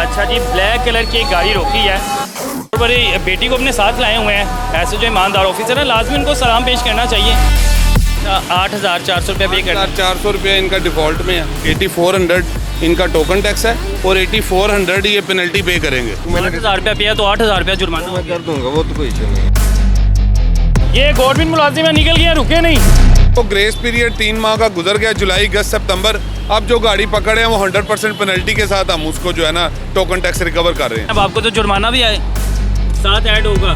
अच्छा जी, black colour की एक गाड़ी रोकी है और बड़ी बेटी को अपने साथ लाए हुए हैं। ऐसे जो ईमानदार ऑफिसर है लाजमी उनको सलाम पेश करना चाहिए। 8,400 रुपये पे करना। 400 रुपये इनका डिफ़ॉल्ट में है, 8400 इनका टोकन टैक्स है और 8400 ये पेनल्टी पे करेंगे। 8,000 रुपया पे है तो 8,000 रुपया जुर्माना मैं कर दूंगा, वो तो कोई इशू नहीं। ये गवर्नमेंट मुलाजिम है, निकल गया, रुके नहीं। तो ग्रेस पीरियड 3 माह का गुजर गया, जुलाई अगस्त सितंबर। अब जो गाड़ी पकड़े हैं वो 100% पेनल्टी के साथ हम उसको जो है ना टोकन टैक्स रिकवर कर रहे हैं। अब आपको तो जुर्माना भी आए साथ ऐड होगा,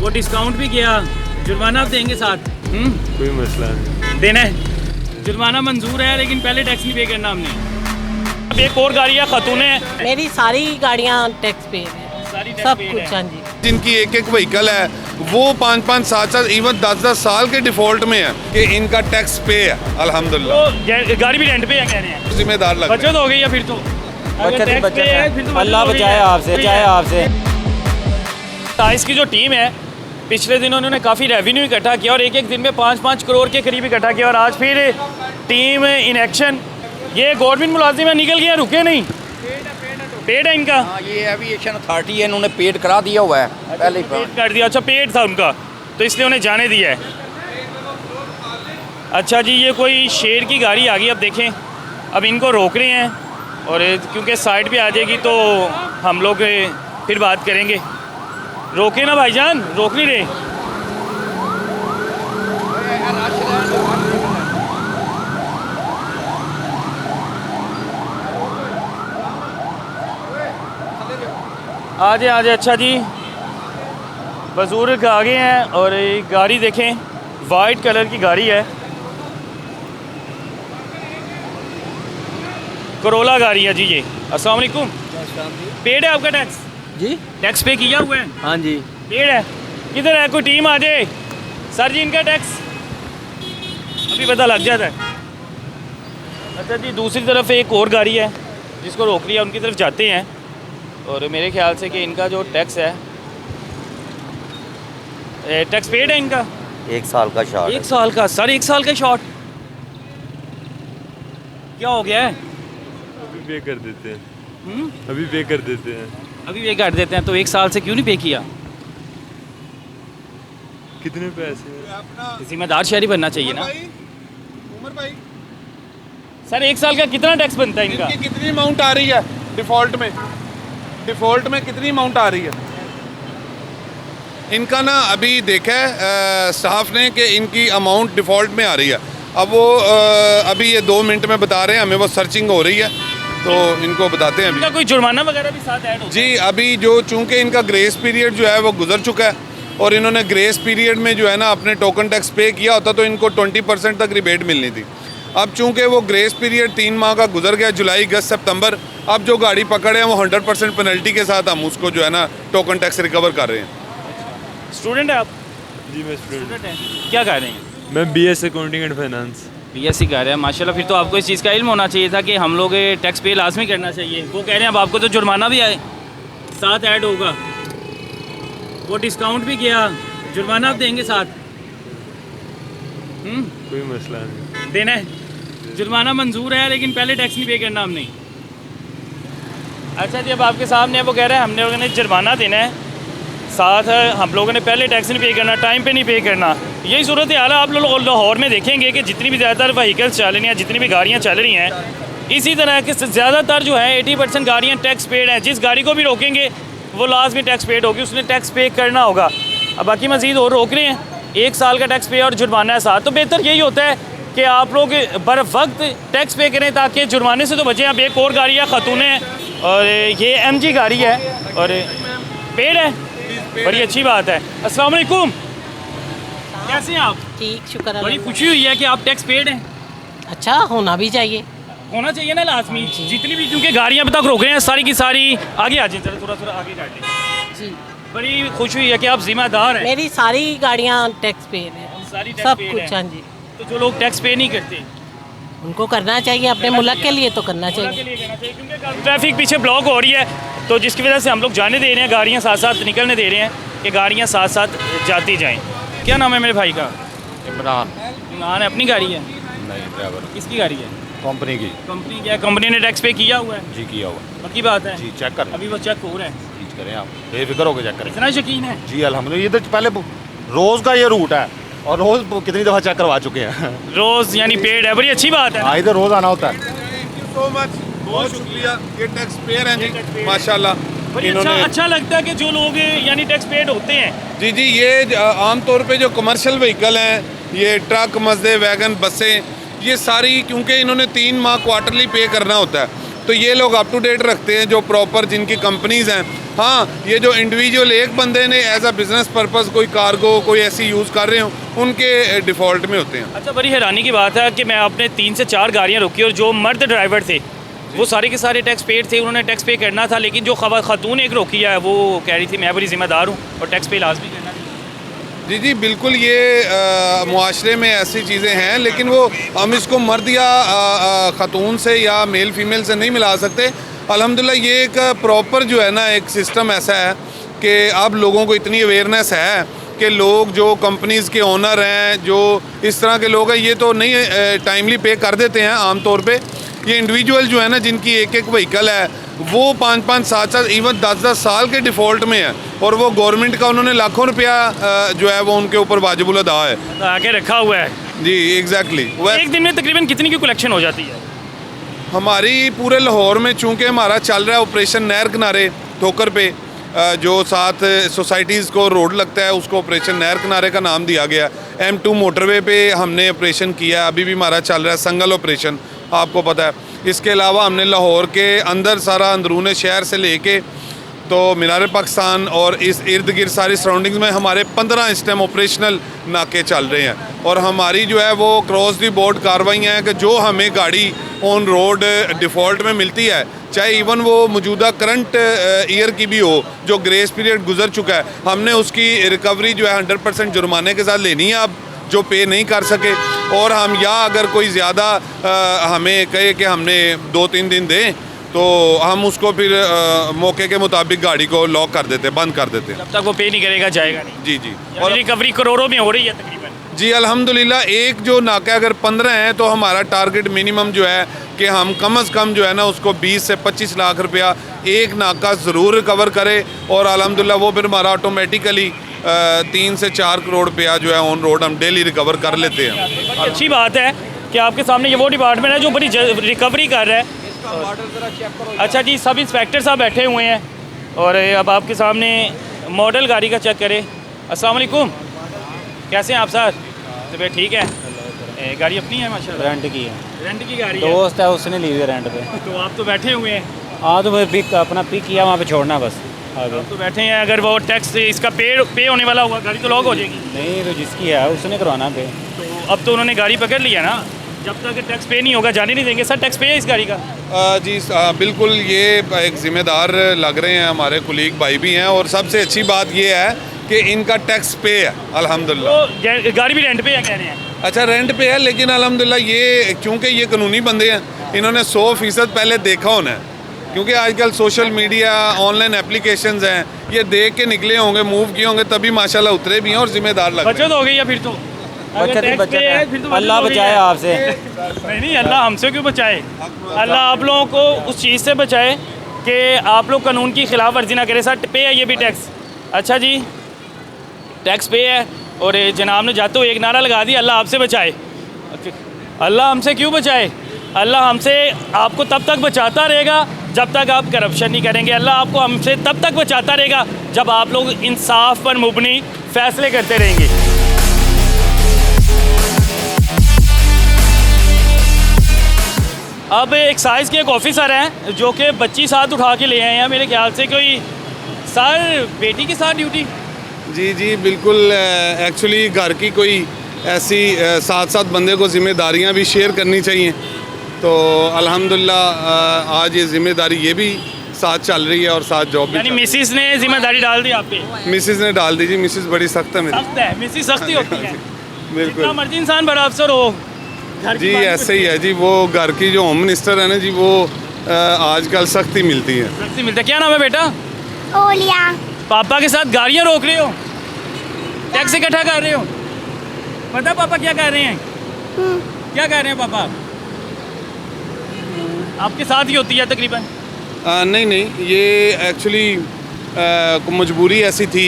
वो डिस्काउंट भी किया, जुर्माना आप देंगे साथ। कोई मसला नहीं, देना है। जुर्माना मंजूर है लेकिन पहले टैक्स नहीं पे करना हमने। अब एक और गाड़ी है, खातून है। मेरी सारी गाड़ियाँ टैक्स पे है, सारी टैक्स सब पेड कुछ। है। हाँ जी। जिनकी एक एक व्हीकल है वो 5-5, 7-7, इवन 10-10 साल के डिफॉल्ट में है कि इनका टैक्स पे है। अल्हम्दुलिल्लाह तो गाड़ी भी रेंट पे है कह रहे हैं। जिम्मेदार लग रहे हैं। बचत हो गई है फिर तो। अगर टैक्स पे है फिर तो अल्लाह बचाए आपसे। टाइस की जो टीम है पिछले दिनों उन्होंने काफ़ी रेवेन्यू इकट्ठा किया और एक दिन में 5-5 करोड़ के करीब इकट्ठा किया और आज फिर टीम इन एक्शन। ये गवर्नमेंट मुलाजिम है, निकल गया, रुके नहीं। पेड है इनका। हाँ, ये एविएशन अथॉरिटी है, इन्होंने पेड करा दिया हुआ है पहले ही। पेड कर दिया। अच्छा, पेड था उनका तो इसलिए उन्हें जाने दिया है। अच्छा जी, ये कोई शेर की गाड़ी आ गई। अब देखें, अब इनको रोक रहे हैं और क्योंकि साइड पे आ जाएगी तो हम लोग फिर बात करेंगे। रोके ना भाईजान, रोक नहीं रहे। आजे आजे। अच्छा जी, बुजुर्ग आ गए हैं और ये गाड़ी देखें, वाइट कलर की गाड़ी है, करोला गाड़ी है जी ये। अस्सलाम वालेकुम। पेड है आपका टैक्स? जी, टैक्स पे किया हुआ है? हाँ जी। पेड है। किधर है, कोई टीम आ जाए। सर जी, इनका टैक्स अभी पता लग जाता है। अच्छा जी, दूसरी तरफ एक और गाड़ी है जिसको रोक लिया, उनकी तरफ जाते हैं और मेरे ख्याल से कि इनका जो टैक्स है, टैक्स पेड है इनका। 1 साल का शॉर्ट। 1 साल का? सर 1 साल का शॉर्ट क्या हो गया है? अभी पे कर देते हैं, हम्म? अभी पे कर देते हैं। अभी वे काट देते हैं तो 1 साल से क्यों नहीं पे किया? कितने पैसे? जिम्मेदार शहरी बनना चाहिए ना। उमर भाई, सर 1 साल का कितना टैक्स बनता है इनका? इनकी कितनी अमाउंट आ रही है डिफॉल्ट में? डिफॉल्ट में कितनी अमाउंट आ रही है इनका ना? अभी देखा है स्टाफ ने कि इनकी अमाउंट डिफॉल्ट में आ रही है। अब वो अभी ये 2 मिनट में बता रहे हैं हमें, वो सर्चिंग हो रही है तो इनको बताते हैं इनका अभी। कोई जुर्माना वगैरह भी साथ ऐड हो? जी, अभी जो चूंकि इनका ग्रेस पीरियड जो है वो गुजर चुका है और इन्होंने ग्रेस पीरियड में जो है ना अपने टोकन टैक्स पे किया होता तो इनको 20% तक रिबेट मिलनी थी। अब चूंकि वो ग्रेस पीरियड 3 माह का गुजर गया, जुलाई अगस्त सितंबर। अब जो गाड़ी पकड़े हैं वो 100% पेनल्टी के साथ हम उसको जो है ना टोकन टैक्स रिकवर कर रहे हैं। स्टूडेंट है आप? जी, मैं स्टूडेंट। है। क्या कर रहे हैं? मैं BS accounting and finance. BSc कर रहे हैं, माशाल्लाह। फिर तो आपको इस चीज़ का इल्म होना चाहिए था कि हम लोग टैक्स पे लाजमी करना चाहिए। वो कह रहे हैं अब आपको तो जुर्माना भी आए साथ ऐड होगा, वो डिस्काउंट भी किया, जुर्माना आप देंगे साथ। कोई मसला नहीं, देना है। जुर्माना मंजूर है लेकिन पहले टैक्स नहीं पे करना हमने। अच्छा जी, अब आपके सामने वो कह रहे हैं हमने लोगों ने जुर्माना देना है साथ, हम लोगों ने पहले टैक्स नहीं पे करना, टाइम पे नहीं पे करना। यही सूरत हाल है। आप लोग लाहौर में देखेंगे कि जितनी भी ज़्यादातर व्हीकल्स चल रही हैं, जितनी भी गाड़ियाँ चल रही हैं, इसी तरह के ज़्यादातर जो है 80% गाड़ियाँ टैक्स पेड हैं। जिस गाड़ी को भी रोकेंगे वो लाजमी टैक्स पेड होगी, उसने टैक्स पे करना होगा। अब बाकी मज़ीद और रोक रहे हैं, 1 साल का टैक्स पे और जुर्माना है साथ। तो बेहतर यही होता है कि आप लोग बर वक्त टैक्स पे करें ताकि जुर्माने से तो बचें। अब एक और गाड़ी है, खातून है और ये MG गाड़ी है और पेड है, बड़ी अच्छी बात है। अस्सलाम वालेकुम, कैसे हैं आप? ठीक, शुक्र बड़ी अल्लाह। खुशी हुई है कि आप टैक्स पेड हैं। अच्छा, होना भी चाहिए। होना चाहिए ना लाजमी, जितनी भी, क्योंकि गाड़ियाँ अब तक रोक रहे हैं सारी की सारी। आगे आ जाए जरा, थोड़ा आगे कर लें। जी, बड़ी खुशी हुई है कि आप जिम्मेदार हैं। मेरी सारी गाड़ियाँ टैक्स पे है, सारी टैक्स सब पेड कुछ। हैं। हाँ जी, तो जो लोग टैक्स पे नहीं करते उनको करना चाहिए, अपने मुल्क के लिए तो करना के चाहिए। लिए करना चाहिए, क्योंकि ट्रैफिक पीछे ब्लॉक हो रही है तो जिसकी वजह से हम लोग जाने दे रहे हैं, गाड़ियाँ साथ साथ निकलने दे रहे हैं कि गाड़ियाँ साथ साथ जाती जाएँ। क्या नाम है मेरे भाई का? इमरान। इमरान है। अपनी गाड़ी है? नहीं, ड्राइवर। किसकी गाड़ी है? कंपनी की। कंपनी क्या, कंपनी ने टैक्स पे किया हुआ है? जी किया हुआ। पक्की बात है? जी चेक कर अभी वो चेक हो रहा है? चीज करें आप, बेफिक्र होकर चेक करें। इतना यकीन है? जी अल्हम्दुलिल्लाह, ये तो पहले रोज़ का ये रूट है और रोज़ कितनी दफ़ा चेक करवा चुके हैं। रोज यानी पेड है, बड़ी अच्छी बात है ना? हाँ इधर रोज़ आना होता है। थैंक यू सो मच, बहुत शुक्रिया। ये टैक्स पेयर हैं जी माशाल्लाह। बड़ी अच्छा लगता है कि जो लोग यानी टैक्स पेड होते हैं। जी जी, ये आमतौर पे जो कमर्शियल व्हीकल हैं, ये ट्रक, मजदे, वैगन, बसें, ये सारी क्योंकि इन्होंने 3 माह क्वार्टरली पे करना होता है, तो ये लोग अप टू डेट रखते हैं जो प्रॉपर जिनकी कंपनीज़ हैं। हाँ, ये जो इंडिविजुअल एक बंदे ने एज अ बिज़नेस पर्पस कोई कार्गो कोई ऐसी यूज़ कर रहे हो, उनके डिफ़ॉल्ट में होते हैं। अच्छा, बड़ी हैरानी की बात है कि मैं अपने 3 से 4 गाड़ियाँ रोकी और जो मर्द ड्राइवर थे वो सारे के सारे टैक्स पेड थे, उन्होंने टैक्स पे करना था, लेकिन जो खातून एक रोकी है वो कह रही थी मैं बड़ी ज़िम्मेदार हूँ और टैक्स पे लाजमी करना चाहिए। जी जी बिल्कुल, ये मुआशरे में ऐसी चीज़ें हैं, लेकिन वो हम इसको मर्द या ख़ातून से या मेल फीमेल से नहीं मिला सकते। अल्हम्दुलिल्लाह ये एक प्रॉपर जो है ना एक सिस्टम ऐसा है कि अब लोगों को इतनी अवेयरनेस है कि लोग जो कंपनीज़ के ओनर हैं, जो इस तरह के लोग हैं, ये तो नहीं टाइमली पे कर देते हैं आम तौर पे। ये इंडिविजुअल जो है ना जिनकी एक एक व्हीकल है वो 5-5, 7-7, इवन 10-10 साल के डिफ़ॉल्ट में है और वो गवर्नमेंट का उन्होंने लाखों रुपया जो है वो उनके ऊपर वाजिबुल अदा है, आके रखा हुआ है। जी एग्जैक्टली। एक दिन में तकरीबन कितनी की कलेक्शन हो जाती है? हमारी पूरे लाहौर में चूँकि हमारा चल रहा है ऑपरेशन नहर किनारे ठोकर पे, जो 7 सोसाइटीज़ को रोड लगता है उसको ऑपरेशन नहर किनारे का नाम दिया गया। M2 मोटरवे पे हमने ऑपरेशन किया, अभी भी हमारा चल रहा है संगल ऑपरेशन, आपको पता है। इसके अलावा हमने लाहौर के अंदर सारा अंदरूने शहर से लेके तो मीनार पाकिस्तान और इस इर्द गिर्द सारी सराउंडिंग्स में हमारे 15 इस टाइम ऑपरेशनल नाके चल रहे हैं और हमारी जो है वो क्रॉस दी बोर्ड कार्रवाइयाँ हैं कि जो हमें गाड़ी ऑन रोड डिफ़ॉल्ट में मिलती है, चाहे इवन वो मौजूदा करंट ईयर की भी हो, जो ग्रेस पीरियड गुजर चुका है, हमने उसकी रिकवरी जो है 100% जुर्माने के साथ लेनी है अब जो पे नहीं कर सके। और हम या अगर कोई ज़्यादा हमें कहे कि हमने 2-3 दिन दें तो हम उसको फिर मौके के मुताबिक गाड़ी को लॉक कर देते, बंद कर देते हैं। जब तक वो पे नहीं करेगा जाएगा नहीं। जी जी। और रिकवरी करोड़ों में हो रही है तकरीबन। जी अल्हम्दुलिल्लाह, एक जो नाका अगर 15 हैं तो हमारा टारगेट मिनिमम जो है कि हम कम अज़ कम जो है ना उसको 20 से 25 लाख रुपया एक नाका ज़रूर रिकवर करे और अल्हम्दुलिल्लाह वो फिर हमारा ऑटोमेटिकली 3 से 4 करोड़ रुपया जो है ऑन रोड हम डेली रिकवर कर लेते हैं। बड़ी अच्छी बात है कि आपके सामने ये वो डिपार्टमेंट है जो बड़ी रिकवरी कर रहा है। अच्छा जी, सब इंस्पेक्टर साहब बैठे हुए हैं और अब आपके सामने मॉडल गाड़ी का चेक करें। अस्सलाम वालेकुम, कैसे हैं आप सर? तबीयत ठीक है? गाड़ी अपनी है माशाल्लाह? रेंट की है, रेंट की गाड़ी है? दोस्त है उसने ली हुई है रेंट पे। तो आप तो बैठे हुए हैं? हाँ तो फिर पिक अपना पिक किया वहाँ पे छोड़ना बस आगे। आप तो बैठे हैं, अगर वो टैक्स इसका पे होने वाला हुआ गाड़ी तो लॉक हो जाएगी। नहीं तो जिसकी है उसने करवाना पे। तो अब तो उन्होंने गाड़ी पकड़ लिया ना, जब तक टैक्स पे नहीं होगा जाने नहीं देंगे। सर टैक्स पे है इस गाड़ी का? जी बिल्कुल, ये एक ज़िम्मेदार लग रहे हैं, हमारे कुलीग भाई भी हैं और सबसे अच्छी बात ये है कि इनका टैक्स पे है अल्हम्दुलिल्लाह। तो गाड़ी भी रेंट पे है कह रहे हैं? अच्छा रेंट पे है, लेकिन अल्हम्दुलिल्लाह ये क्योंकि ये कानूनी बंदे हैं, इन्होंने 100% पहले देखा होना है, क्योंकि आजकल सोशल मीडिया ऑनलाइन एप्लीकेशंस हैं, ये देख के निकले होंगे, मूव किए होंगे, तभी माशाल्लाह उतरे भी हैं और ज़िम्मेदार लग रहे बचत हो गई है फिर तो? बचत ही बचत है, अल्लाह बचाए आपसे। नहीं अल्लाह हमसे क्यों बचाए? अल्लाह आप लोगों को उस चीज़ से बचाए कि आप लोग कानून की खिलाफ वर्जी ना करें। सर पे है ये भी टैक्स? अच्छा जी, टैक्स पे है और जनाब ने जाते हुए एक नारा लगा दिया अल्लाह आपसे बचाए। अल्लाह हमसे क्यों बचाए? अल्लाह हमसे आपको तब तक बचाता रहेगा जब तक आप करप्शन नहीं करेंगे। अल्लाह आपको हमसे तब तक बचाता रहेगा जब आप लोग इंसाफ पर मुबनी फैसले करते रहेंगे। अब एक्साइज के एक ऑफिसर हैं जो कि बच्ची साथ उठा के ले आए हैं, मेरे ख्याल से कोई सर बेटी के साथ ड्यूटी। जी जी बिल्कुल, एक्चुअली घर की कोई ऐसी 7-7 बंदे को ज़िम्मेदारियां भी शेयर करनी चाहिए, तो अल्हम्दुलिल्लाह आज ये ज़िम्मेदारी ये भी साथ चल रही है और साथ जॉब भी। यानी मिसिस ने जिम्मेदारी डाल दी आप पे? मिसिस ने डाल दी जी, मिसिस बड़ी सख्त है मेरी। सख्त है मिसिस, सख्ती होती है। बिल्कुल, जितना मर्जी इंसान बड़ा अफसर हो घर की जी बात ऐसे ही है जी। वो घर की जो होम मिनिस्टर है ना जी, वो आजकल सख्ती मिलती है। सख्ती मिलता है। क्या नाम है बेटा? ओलिया। पापा के साथ गाड़ियाँ रोक रहे हो, टैक्स इकट्ठा कर रहे हो, पता पापा क्या कर रहे हैं? क्या कर रहे हैं पापा? आपके साथ ही होती है तकरीबन? नहीं नहीं, ये एक्चुअली मजबूरी ऐसी थी,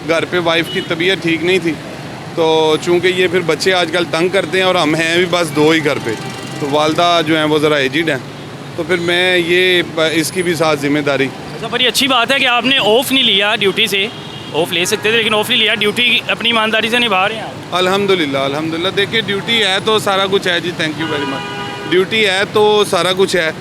घर पे वाइफ की तबीयत ठीक नहीं थी, तो चूँकि ये फिर बच्चे आजकल तंग करते हैं और हम हैं भी बस दो ही घर पे, तो वालदा जो हैं वो ज़रा एजिड हैं, तो फिर मैं ये इसकी भी साथ जिम्मेदारी। अच्छा, बड़ी अच्छी बात है कि आपने ऑफ़ नहीं लिया ड्यूटी से। ऑफ़ ले सकते थे लेकिन ऑफ़ नहीं लिया, ड्यूटी अपनी ईमानदारी से निभा रहे हैं आप। अल्हम्दुलिल्लाह अल्हम्दुलिल्लाह। देखिए ड्यूटी है तो सारा कुछ है जी, thank you very much. Duty है तो सारा कुछ है,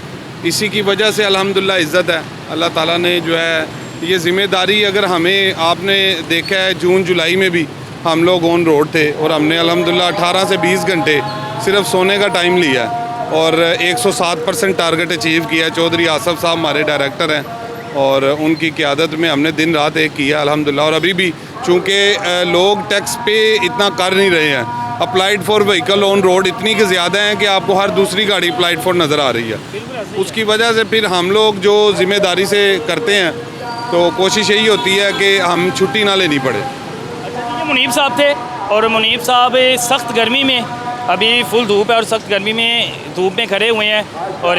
इसी की वजह से अल्हम्दुलिल्लाह इज़्ज़त है। अल्लाह ताला ने जो है ये ज़िम्मेदारी, अगर हमें, आपने देखा है जून जुलाई में भी हम लोग ऑन रोड थे और हमने अल्हम्दुलिल्लाह 18 से 20 घंटे सिर्फ सोने का टाइम लिया है और 107% टारगेट अचीव किया। चौधरी आसफ़ साहब हमारे डायरेक्टर हैं और उनकी क़यादत में हमने दिन रात एक किया अल्हम्दुलिल्लाह। और अभी भी चूँकि लोग टैक्स पे इतना कर नहीं रहे हैं, applied for vehicle on road इतनी कि ज़्यादा है कि आपको हर दूसरी गाड़ी अप्लाइड फॉर नज़र आ रही है। उसकी वजह से फिर हम लोग जो ज़िम्मेदारी से करते हैं तो कोशिश यही होती है कि हम छुट्टी ना लेनी पड़े। ये मुनीब साहब थे और मुनीब साहब सख्त गर्मी में, अभी फुल धूप है और सख्त गर्मी में धूप में खड़े हुए हैं और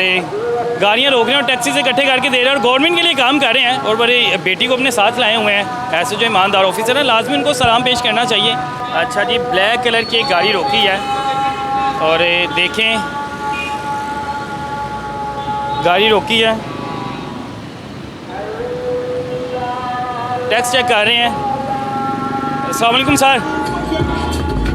गाड़ियाँ रोक रहे हैं और टैक्सी से इकट्ठे करके दे रहे हैं और गवर्नमेंट के लिए काम कर रहे हैं और बड़े बेटी को अपने साथ लाए हुए हैं। ऐसे जो ईमानदार ऑफिसर हैं लाजमी उनको सलाम पेश करना चाहिए। अच्छा जी, ब्लैक कलर की एक गाड़ी रोकी है और देखें, गाड़ी रोकी है, टैक्स चेक कर रहे हैं। अस्सलाम वालेकुम सर,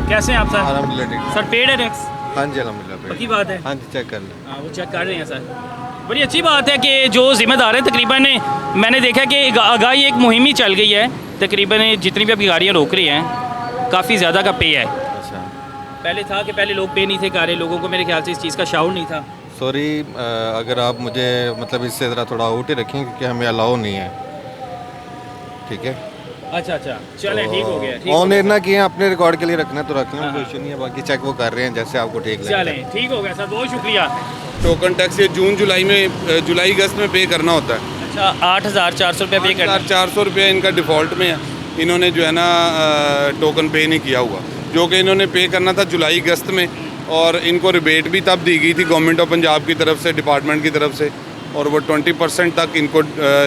कैसे हैं आप सर? अल्हम्दुलिल्लाह ठीक। सर पेड है टैक्स? हाँ जी अल्हम्दुलिल्लाह। पक्की बात है? हाँ जी चेक कर लें। हाँ, वो चेक कर रहे हैं सर। बड़ी अच्छी बात है कि जो ज़िम्मेदार है, तकरीबन मैंने देखा कि आगाही एक मुहिम ही चल गई है, तकरीबन जितनी भी अभी गाड़ियाँ रोक रही हैं काफ़ी ज़्यादा का पे है। अच्छा, पहले था कि पहले लोग पे नहीं थे कर रहे, लोगों को मेरे ख्याल से इस चीज़ का शाउर नहीं था। सॉरी, अगर आप मुझे मतलब इससे ज़रा थोड़ा आउट ही रखें क्योंकि हमें अलाउ नहीं है, ठीक है? अच्छा अच्छा, चलें ठीक हो गया। ठीक ऑन एयर ना किए, अपने रिकॉर्ड के लिए रखना है तो रख लें, कोई इशू नहीं है। बाकी चेक वो कर रहे हैं जैसे आपको ठीक लगे। चलें ठीक हो गया सर, बहुत शुक्रिया। टोकन टैक्स ये जून जुलाई में, जुलाई अगस्त में पे करना होता है। अच्छा, 8,400 रुपये पे करना। 400 रुपये इनका डिफ़ॉल्ट में है, इन्होंने जो है ना टोकन पे नहीं किया हुआ, जो कि इन्होंने पे करना था जुलाई अगस्त में, और इनको रिबेट भी तब दी गई थी गवर्नमेंट ऑफ पंजाब की तरफ से, डिपार्टमेंट की तरफ से, और वो 20% तक इनको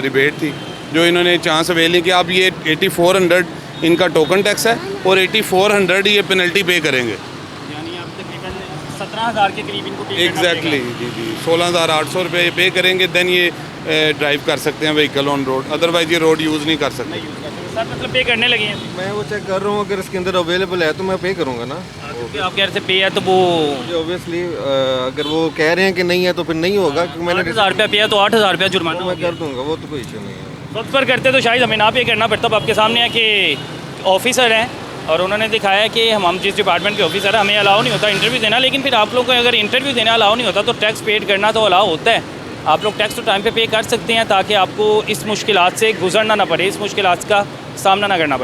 रिबेट थी, जो इन्होंने चांस अवेल नहीं किया। अब ये 8400 इनका टोकन टैक्स है और 8400 ये पेनल्टी पे करेंगे। यानी आप तकरीबन 17,000 के करीब इनको पे करना एग्जैक्टली जी जी, 16,800 रुपये पे करेंगे, देन ये ड्राइव कर सकते हैं व्हीकल ऑन रोड, अदरवाइज ये रोड यूज़ नहीं कर सकते। सर मतलब पे करने लगे हैं? मैं वो चेक कर रहा हूँ, अगर इसके अंदर अवेलेबल है तो मैं पे करूँगा ना। क्योंकि आप कह रहे थे पे है तो वो ऑब्वियसली अगर वो कह रहे हैं कि नहीं है तो फिर नहीं होगा, क्योंकि मैंने 8,000 रुपया पे है तो 8,000 रुपया जुर्माना हो मैं गया। कर दूँगा, वो तो कोई इशू नहीं है। वक्त पर करते तो शायद हमें ना पे करना पड़ता। अब आपके सामने है कि ऑफिसर हैं और उन्होंने दिखाया है कि हम जिस डिपार्टमेंट के ऑफिसर हैं हमें अलाउ नहीं होता इंटरव्यू देना, लेकिन फिर आप लोगों को अगर इंटरव्यू देना अलाउ नहीं होता तो टैक्स पेड करना तो अलाउ होता है। आप लोग टैक्स तो टाइम पे कर सकते हैं ताकि आपको इस मुश्किलात से गुजरना ना पड़े, इस मुश्किलात का सामना ना करना पड़े।